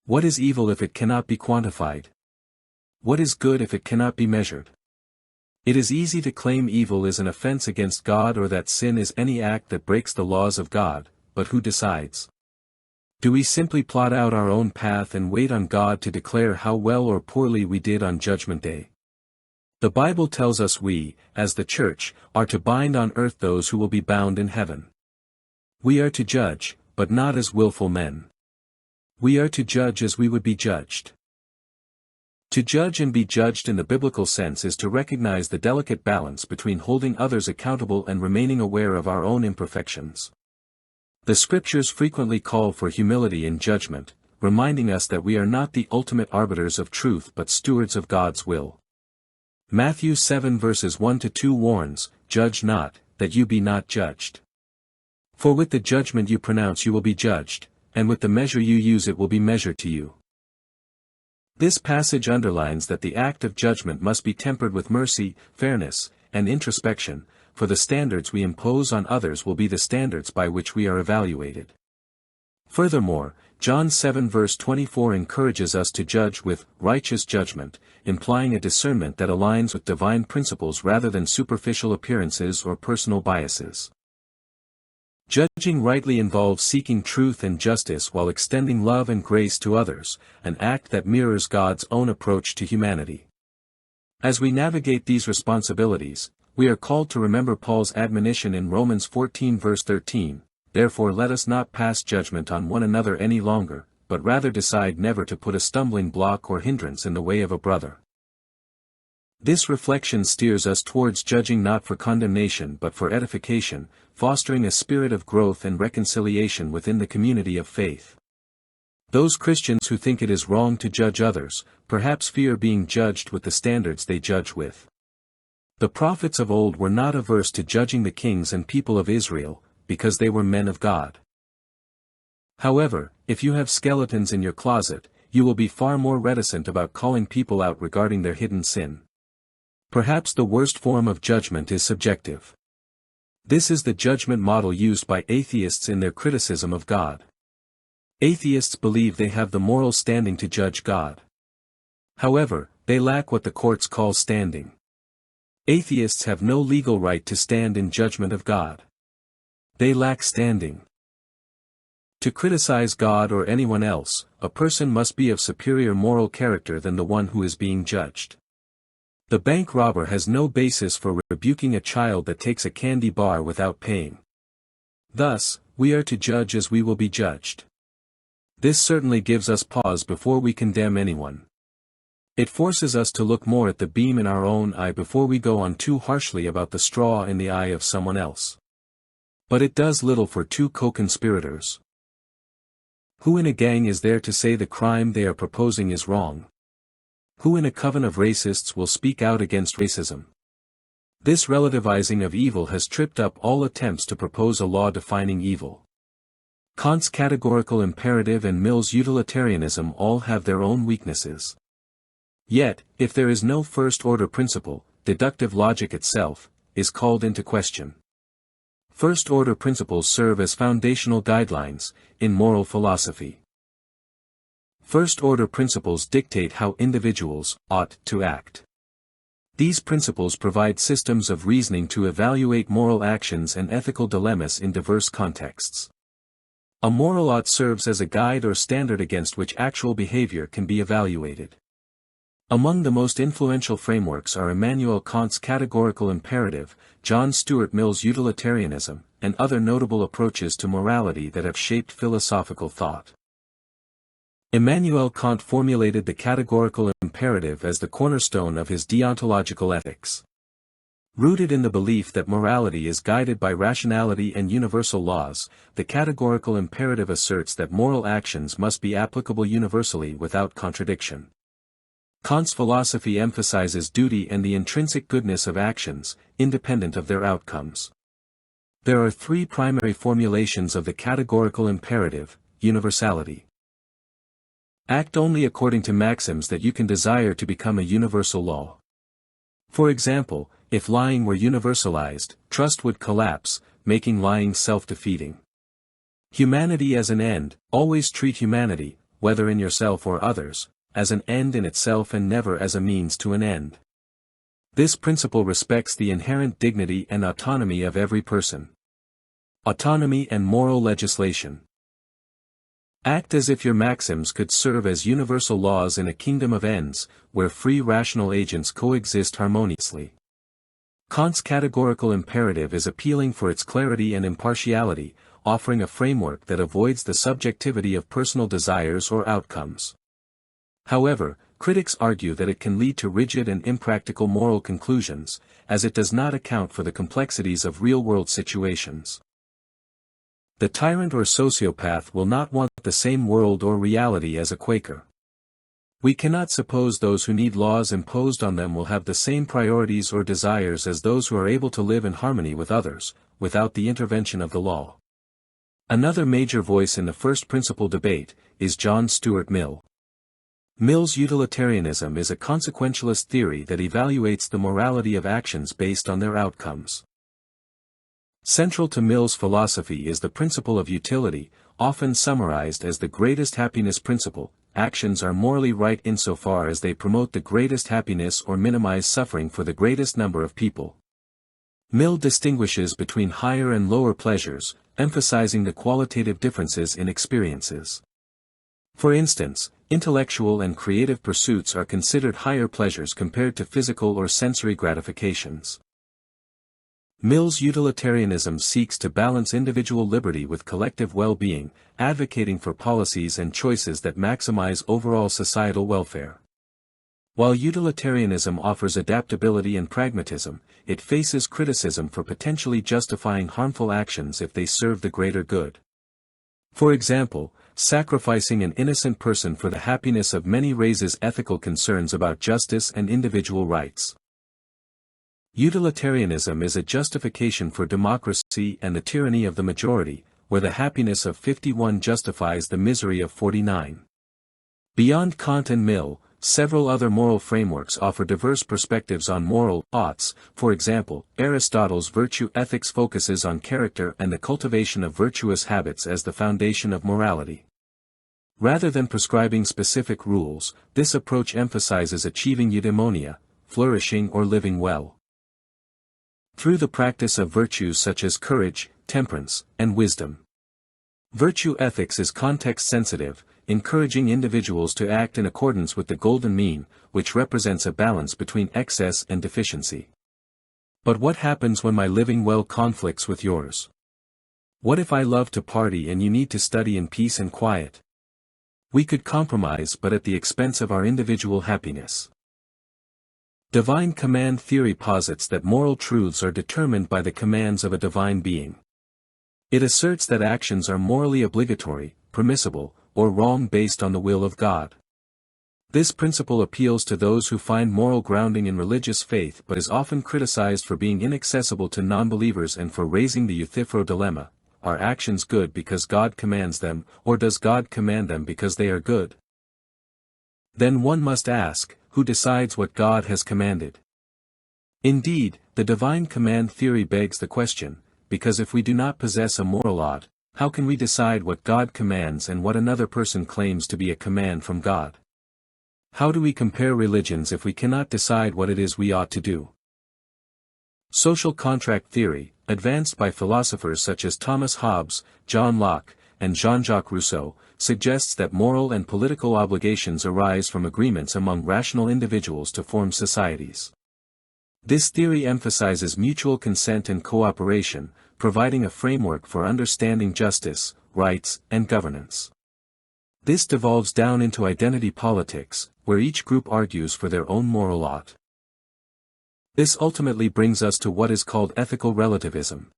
What is evil if it cannot be quantified? What is good if it cannot be measured? It is easy to claim evil is an offense against God or that sin is any act that breaks the laws of God, but who decides? Do we simply plot out our own path and wait on God to declare how well or poorly we did on Judgment Day? The Bible tells us we, as the Church, are to bind on earth those who will be bound in heaven. We are to judge, but not as willful men. We are to judge as we would be judged. To judge and be judged in the biblical sense is to recognize the delicate balance between holding others accountable and remaining aware of our own imperfections. The Scriptures frequently call for humility in judgment, reminding us that we are not the ultimate arbiters of truth but stewards of God's will. Matthew 7 verses 1-2 warns, "Judge not, that you be not judged. For with the judgment you pronounce you will be judged, and with the measure you use it will be measured to you." This passage underlines that the act of judgment must be tempered with mercy, fairness, and introspection, for the standards we impose on others will be the standards by which we are evaluated. Furthermore, John 7 verse 24 encourages us to judge with righteous judgment, implying a discernment that aligns with divine principles rather than superficial appearances or personal biases. Judging rightly involves seeking truth and justice while extending love and grace to others, an act that mirrors God's own approach to humanity. As we navigate these responsibilities, we are called to remember Paul's admonition in Romans 14 verse 13, "Therefore let us not pass judgment on one another any longer, but rather decide never to put a stumbling block or hindrance in the way of a brother." This reflection steers us towards judging not for condemnation but for edification, fostering a spirit of growth and reconciliation within the community of faith. Those Christians who think it is wrong to judge others, perhaps fear being judged with the standards they judge with. The prophets of old were not averse to judging the kings and people of Israel, because they were men of God. However, if you have skeletons in your closet, you will be far more reticent about calling people out regarding their hidden sin. Perhaps the worst form of judgment is subjective. This is the judgment model used by atheists in their criticism of God. Atheists believe they have the moral standing to judge God. However, they lack what the courts call standing. Atheists have no legal right to stand in judgment of God. They lack standing. To criticize God or anyone else, a person must be of superior moral character than the one who is being judged. The bank robber has no basis for rebuking a child that takes a candy bar without paying. Thus, we are to judge as we will be judged. This certainly gives us pause before we condemn anyone. It forces us to look more at the beam in our own eye before we go on too harshly about the straw in the eye of someone else. But it does little for two co-conspirators. Who in a gang is there to say the crime they are proposing is wrong? Who in a coven of racists will speak out against racism? This relativizing of evil has tripped up all attempts to propose a law defining evil. Kant's categorical imperative and Mill's utilitarianism all have their own weaknesses. Yet, if there is no first-order principle, deductive logic itself is called into question. First-order principles serve as foundational guidelines in moral philosophy. First-order principles dictate how individuals ought to act. These principles provide systems of reasoning to evaluate moral actions and ethical dilemmas in diverse contexts. A moral ought serves as a guide or standard against which actual behavior can be evaluated. Among the most influential frameworks are Immanuel Kant's categorical imperative, John Stuart Mill's utilitarianism, and other notable approaches to morality that have shaped philosophical thought. Immanuel Kant formulated the categorical imperative as the cornerstone of his deontological ethics. Rooted in the belief that morality is guided by rationality and universal laws, the categorical imperative asserts that moral actions must be applicable universally without contradiction. Kant's philosophy emphasizes duty and the intrinsic goodness of actions, independent of their outcomes. There are three primary formulations of the categorical imperative: universality. Act only according to maxims that you can desire to become a universal law. For example, if lying were universalized, trust would collapse, making lying self-defeating. Humanity as an end, always treat humanity, whether in yourself or others, as an end in itself and never as a means to an end. This principle respects the inherent dignity and autonomy of every person. Autonomy and moral legislation. Act as if your maxims could serve as universal laws in a kingdom of ends, where free rational agents coexist harmoniously. Kant's categorical imperative is appealing for its clarity and impartiality, offering a framework that avoids the subjectivity of personal desires or outcomes. However, critics argue that it can lead to rigid and impractical moral conclusions, as it does not account for the complexities of real-world situations. The tyrant or sociopath will not want the same world or reality as a Quaker. We cannot suppose those who need laws imposed on them will have the same priorities or desires as those who are able to live in harmony with others, without the intervention of the law. Another major voice in the first principle debate is John Stuart Mill. Mill's utilitarianism is a consequentialist theory that evaluates the morality of actions based on their outcomes. Central to Mill's philosophy is the principle of utility, often summarized as the greatest happiness principle. Actions are morally right insofar as they promote the greatest happiness or minimize suffering for the greatest number of people. Mill distinguishes between higher and lower pleasures, emphasizing the qualitative differences in experiences. For instance, intellectual and creative pursuits are considered higher pleasures compared to physical or sensory gratifications. Mill's utilitarianism seeks to balance individual liberty with collective well-being, advocating for policies and choices that maximize overall societal welfare. While utilitarianism offers adaptability and pragmatism, it faces criticism for potentially justifying harmful actions if they serve the greater good. For example, sacrificing an innocent person for the happiness of many raises ethical concerns about justice and individual rights. Utilitarianism is a justification for democracy and the tyranny of the majority, where the happiness of 51 justifies the misery of 49. Beyond Kant and Mill, several other moral frameworks offer diverse perspectives on moral oughts. For example, Aristotle's virtue ethics focuses on character and the cultivation of virtuous habits as the foundation of morality. Rather than prescribing specific rules, this approach emphasizes achieving eudaimonia, flourishing or living well, through the practice of virtues such as courage, temperance, and wisdom. Virtue ethics is context-sensitive, encouraging individuals to act in accordance with the golden mean, which represents a balance between excess and deficiency. But what happens when my living well conflicts with yours? What if I love to party and you need to study in peace and quiet? We could compromise, but at the expense of our individual happiness. Divine command theory posits that moral truths are determined by the commands of a divine being. It asserts that actions are morally obligatory, permissible, or wrong based on the will of God. This principle appeals to those who find moral grounding in religious faith but is often criticized for being inaccessible to non-believers and for raising the Euthyphro dilemma: are actions good because God commands them, or does God command them because they are good? Then one must ask, who decides what God has commanded? Indeed, the divine command theory begs the question, because if we do not possess a moral ought, how can we decide what God commands and what another person claims to be a command from God? How do we compare religions if we cannot decide what it is we ought to do? Social contract theory, advanced by philosophers such as Thomas Hobbes, John Locke, and Jean-Jacques Rousseau, suggests that moral and political obligations arise from agreements among rational individuals to form societies. This theory emphasizes mutual consent and cooperation, providing a framework for understanding justice, rights, and governance. This devolves down into identity politics, where each group argues for their own moral ought. This ultimately brings us to what is called ethical relativism.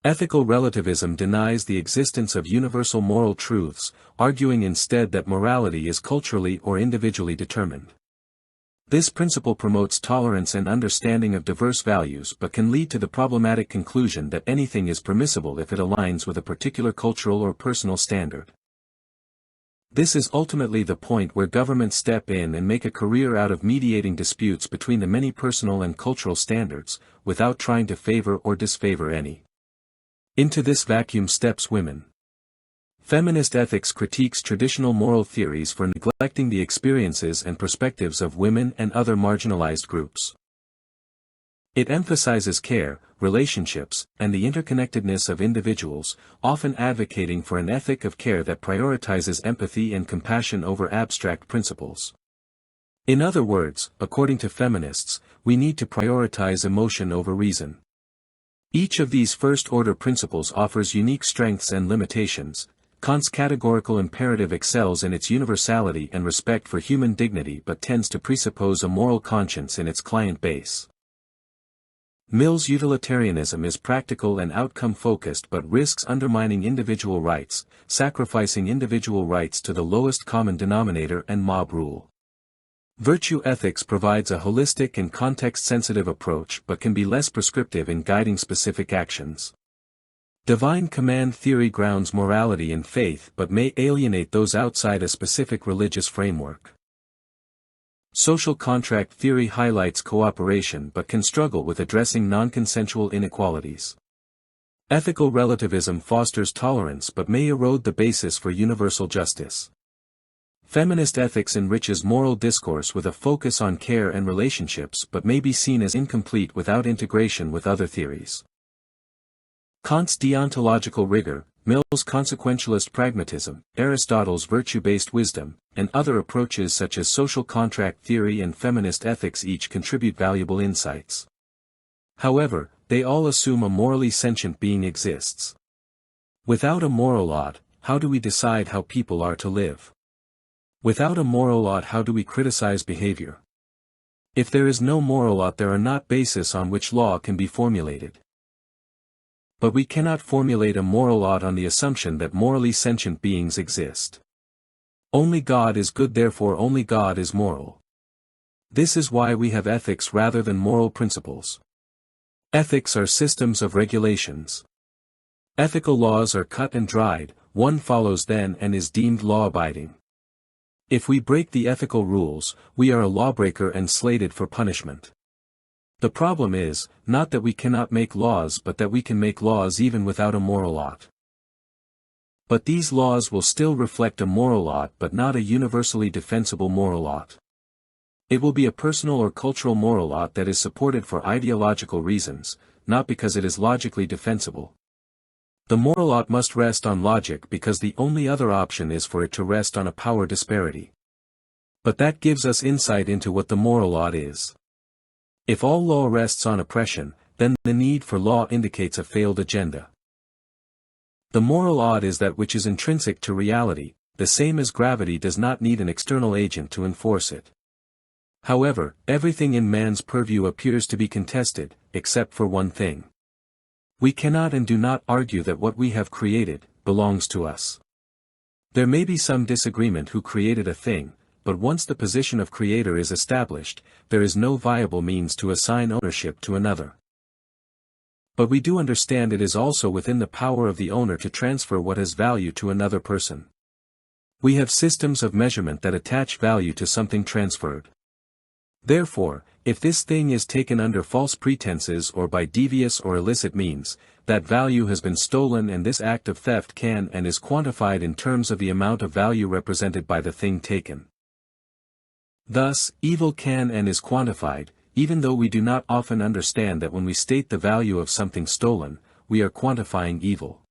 Ethical relativism denies the existence of universal moral truths, arguing instead that morality is culturally or individually determined. This principle promotes tolerance and understanding of diverse values but can lead to the problematic conclusion that anything is permissible if it aligns with a particular cultural or personal standard. This is ultimately the point where governments step in and make a career out of mediating disputes between the many personal and cultural standards, without trying to favor or disfavor any. Into this vacuum steps women. Feminist ethics critiques traditional moral theories for neglecting the experiences and perspectives of women and other marginalized groups. It emphasizes care, relationships, and the interconnectedness of individuals, often advocating for an ethic of care that prioritizes empathy and compassion over abstract principles. In other words, according to feminists, we need to prioritize emotion over reason. Each of these first-order principles offers unique strengths and limitations. Kant's categorical imperative excels in its universality and respect for human dignity but tends to presuppose a moral conscience in its client base. Mill's utilitarianism is practical and outcome-focused but risks undermining individual rights, sacrificing individual rights to the lowest common denominator and mob rule. Virtue ethics provides a holistic and context-sensitive approach but can be less prescriptive in guiding specific actions. Divine command theory grounds morality in faith but may alienate those outside a specific religious framework. Social contract theory highlights cooperation but can struggle with addressing non-consensual inequalities. Ethical relativism fosters tolerance but may erode the basis for universal justice. Feminist ethics enriches moral discourse with a focus on care and relationships but may be seen as incomplete without integration with other theories. Kant's deontological rigor, Mill's consequentialist pragmatism, Aristotle's virtue-based wisdom, and other approaches such as social contract theory and feminist ethics each contribute valuable insights. However, they all assume a morally sentient being exists. Without a moral ought, how do we decide how people are to live? Without a moral ought, how do we criticize behavior? If there is no moral ought, there are not bases on which law can be formulated. But we cannot formulate a moral ought on the assumption that morally sentient beings exist. Only God is good, therefore only God is moral. This is why we have ethics rather than moral principles. Ethics are systems of regulations. Ethical laws are cut and dried, one follows then and is deemed law-abiding. If we break the ethical rules, we are a lawbreaker and slated for punishment. The problem is, not that we cannot make laws but that we can make laws even without a moral ought. But these laws will still reflect a moral ought but not a universally defensible moral ought. It will be a personal or cultural moral ought that is supported for ideological reasons, not because it is logically defensible. The moral ought must rest on logic because the only other option is for it to rest on a power disparity. But that gives us insight into what the moral ought is. If all law rests on oppression, then the need for law indicates a failed agenda. The moral ought is that which is intrinsic to reality, the same as gravity does not need an external agent to enforce it. However, everything in man's purview appears to be contested, except for one thing. We cannot and do not argue that what we have created belongs to us. There may be some disagreement who created a thing, but once the position of creator is established, there is no viable means to assign ownership to another. But we do understand it is also within the power of the owner to transfer what has value to another person. We have systems of measurement that attach value to something transferred. Therefore, if this thing is taken under false pretenses or by devious or illicit means, that value has been stolen, and this act of theft can and is quantified in terms of the amount of value represented by the thing taken. Thus, evil can and is quantified, even though we do not often understand that when we state the value of something stolen, we are quantifying evil.